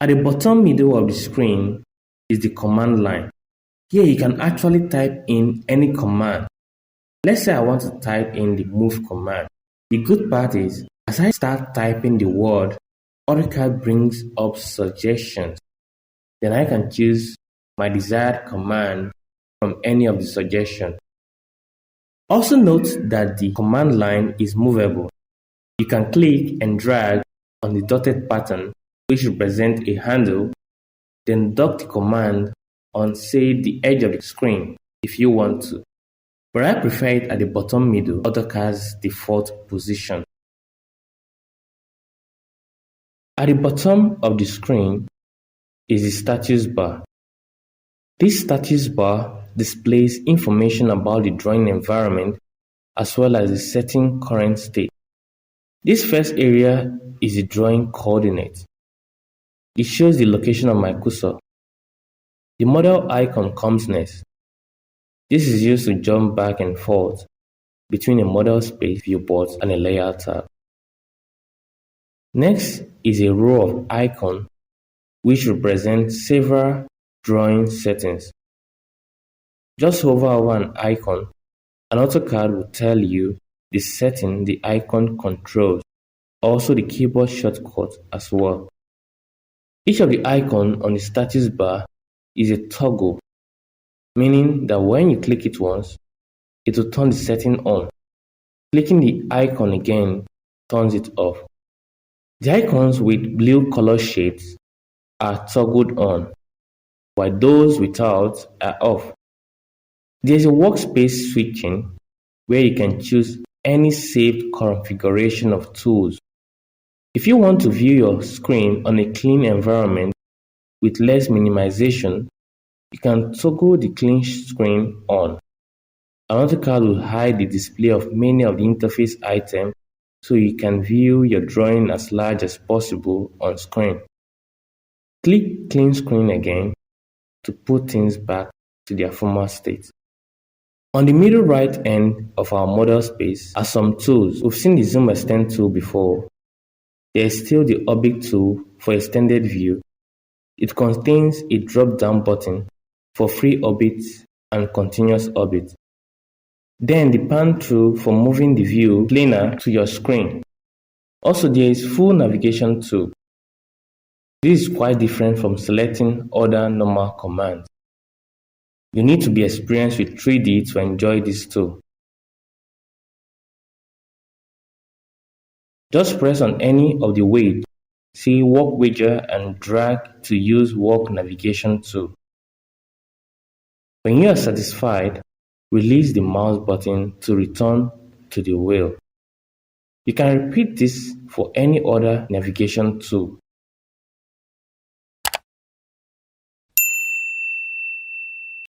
At the bottom middle of the screen is the command line. Here you can actually type in any command. Let's say I want to type in the move command. The good part is, as I start typing the word, AutoCAD brings up suggestions. Then I can choose my desired command from any of the suggestions. Also note that the command line is movable. You can click and drag on the dotted pattern, which represents a handle, then dock the command on, say, the edge of the screen if you want to. But I prefer it at the bottom middle, AutoCAD's default position. At the bottom of the screen is the status bar. This status bar displays information about the drawing environment as well as the setting current state. This first area is the drawing coordinate. It shows the location of my cursor. The model icon comes next. This is used to jump back and forth between a model space viewport and a layout tab. Next is a row of icons which represent several drawing settings. Just hover over an icon and AutoCAD will tell you the setting the icon controls, also the keyboard shortcut as well. Each of the icons on the status bar is a toggle, meaning that when you click it once, it will turn the setting on. Clicking the icon again turns it off. The icons with blue color shades are toggled on, while those without are off. There is a workspace switching where you can choose any saved configuration of tools. If you want to view your screen on a clean environment with less minimization, you can toggle the clean screen on. AutoCAD will hide the display of many of the interface items so you can view your drawing as large as possible on screen. Click Clean Screen again to put things back to their former state. On the middle right end of our model space are some tools. We've seen the Zoom Extend tool before. There is still the Orbit tool for extended view. It contains a drop-down button for free orbit and continuous orbit. Then the pan tool for moving the view planar to your screen. Also, there is full navigation tool. This is quite different from selecting other normal commands. You need to be experienced with 3D to enjoy this tool. Just press on any of the weight, say Work Wedger, and drag to use Work Navigation tool. When you are satisfied, release the mouse button to return to the wheel. You can repeat this for any other navigation tool.